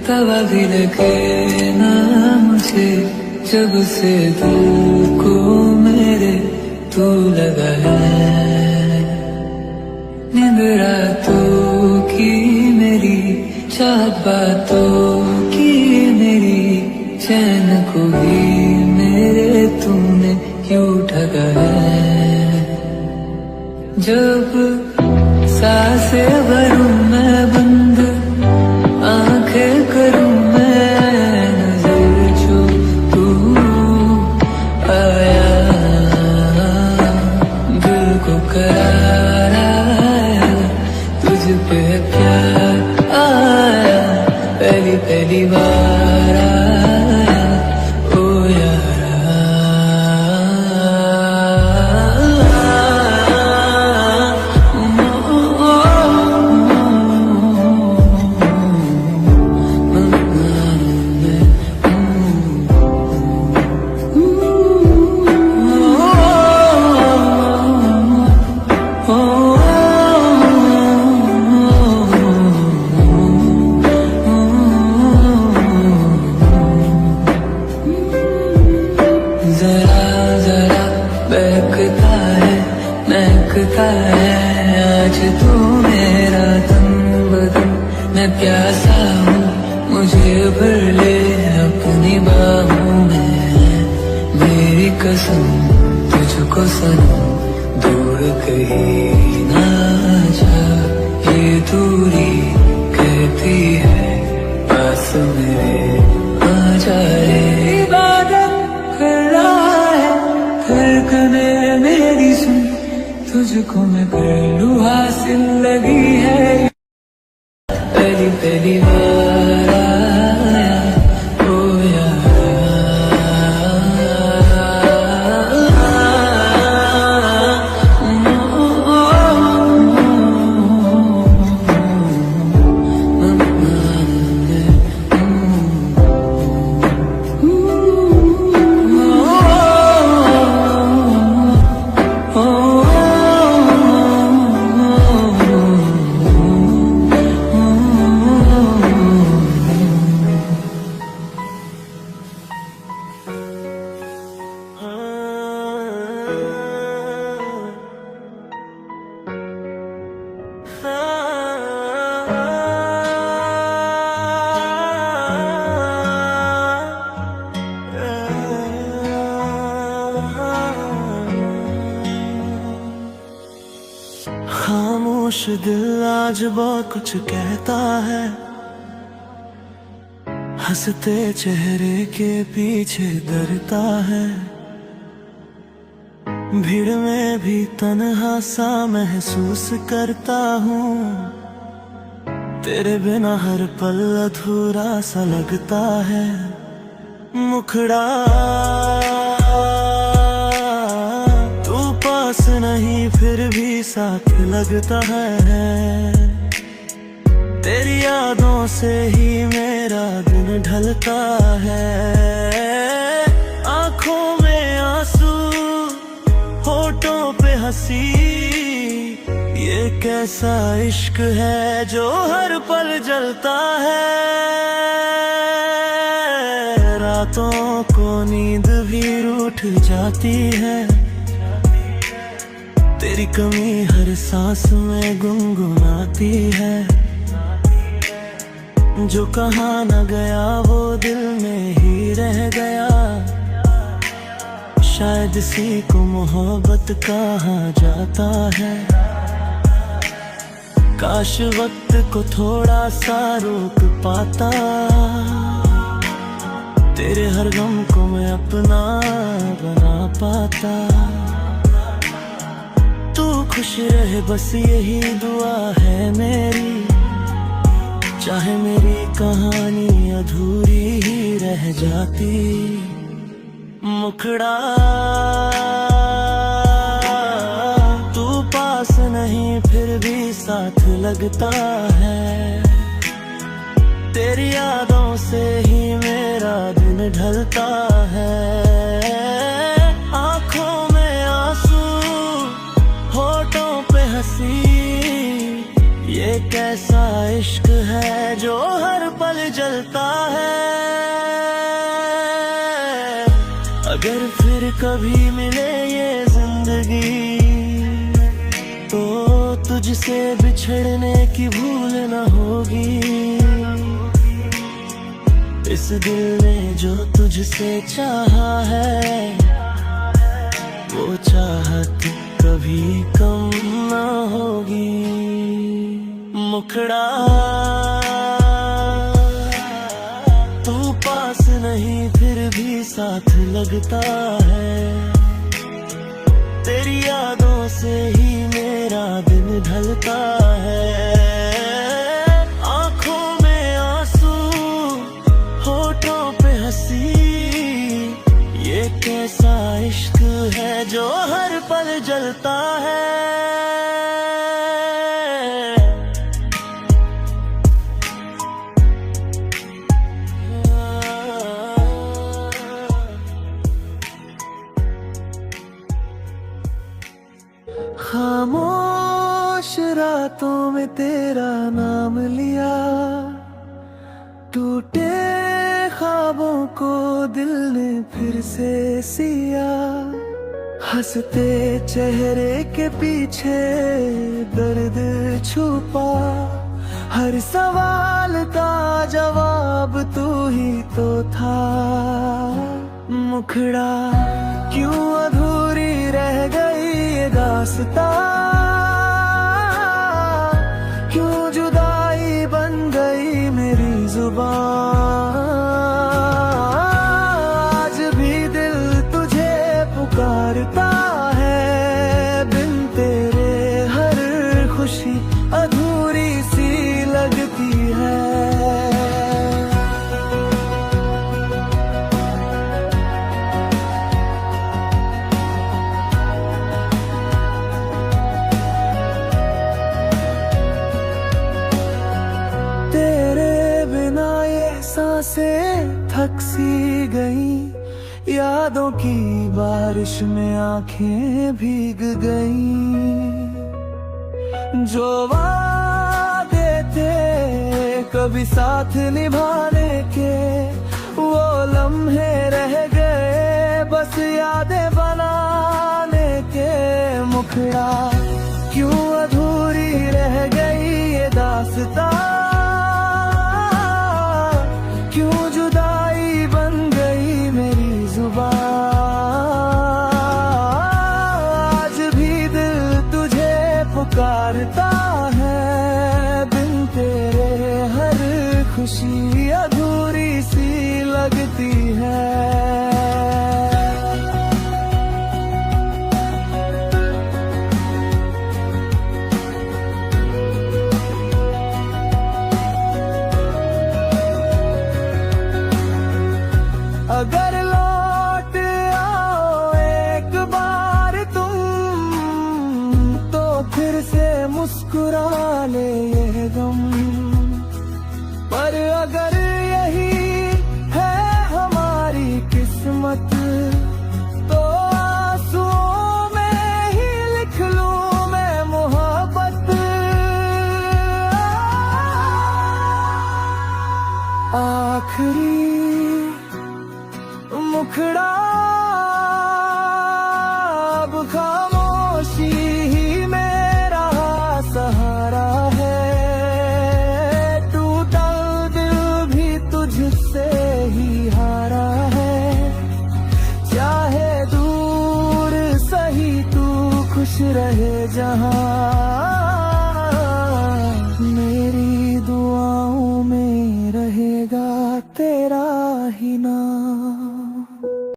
हवा भी लगे ना मुझे, जब से दिल को मेरे तू लगा है। नींद रातों की मेरी, चाहत बातों की मेरी, चैन को भी मेरे तूने क्यों ठगा है। जब सांसें भरूं मैं बंद, आंखें करूं मैं नजर, जो तू आया दिल को करार आया, तुझ पे प्यार आया, पहली पहली बार आया ओ यारा। महकता है आज तू मेरा तन बदन, मैं प्यासा हूँ मुझे भर ले अपनी बाहों में। मेरी कसम तुझको सनम, दूर कहीं ना जा, ये दूरी कहती है पास मेरे आ जा रे। इबादत कर रहा है धड़कने मेरी सुन, तुझको मैं कर लूं हासिल लगी है, पहली पहली बार आया ओ खामोश दिल आज बहुत कुछ कहता है, हंसते चेहरे के पीछे डरता है। भीड़ में भी तन्हा सा महसूस करता हूँ, तेरे बिना हर पल अधूरा सा लगता है। मुखड़ा पास नहीं फिर भी साथ लगता है, तेरी यादों से ही मेरा दिन ढलता है। आंखों में आंसू होठों पे हंसी, ये कैसा इश्क है जो हर पल जलता है। रातों को नींद भी रूठ जाती है, तेरी कमी हर सांस में गुनगुनाती है। जो कहा न गया वो दिल में ही रह गया, शायद इसी को मोहब्बत कहा जाता है। काश वक्त को थोड़ा सा रोक पाता, तेरे हर गम को मैं अपना बना पाता। तू खुश रहे बस यही दुआ है मेरी, चाहे मेरी कहानी अधूरी ही रह जाती। मुखड़ा तू पास नहीं फिर भी साथ लगता है, तेरी यादों से ही मेरा दिन ढलता है। आंखों में आंसू होठों पे हंसी, ये कैसा इश्क है जो हर पल जल जलता है। अगर फिर कभी मिले ये जिंदगी तो तुझसे बिछड़ने की भूल न होगी। इस दिल ने जो तुझसे चाहा है वो चाहत कभी कम न होगी। मुखड़ा तू पास नहीं फिर भी साथ लगता है। तेरी यादों से ही मेरा दिन ढलता है। आंखों में आंसू होठों पे हंसी, ये कैसा इश्क है जो हर पल जलता है। खामोश रातों में तेरा नाम लिया, टूटे ख्वाबों को दिल ने फिर से सिया। हंसते चेहरे के पीछे दर्द छुपा, हर सवाल का जवाब तू ही तो था। मुखड़ा क्यों अधूरी रह गई ये दास्तां, क्यों जुदाई बन गई मेरी जुबान। आज भी दिल तुझे पुकारता है, बिन तेरे हर खुशी अधूरी सी लगती है। सांसें थक सी गई, यादों की बारिश में आंखें भीग गईं। जो वादे थे कभी साथ निभाने के, वो लम्हे रह गए बस यादें बनाने के। मुखड़ा क्यों अधूरी रह गई ये दास्तां, क्यों जुदाई बन गई मेरी जुबान। आज भी दिल तुझे पुकारता है, बिन तेरे हर खुशी अधूरी सी लगती है। अगर लौट आओ एक बार तुम, तो फिर से मुस्कुरा ले ये गम। पर अगर यही है हमारी किस्मत, तो आंसुओं में ही लिख लूं मैं मोहब्बत। आखिरी मुखड़ा अब खामोशी ही मेरा सहारा है। टूटा दिल भी तुझसे ही हारा है। चाहे दूर सही तू खुश रहे जहां।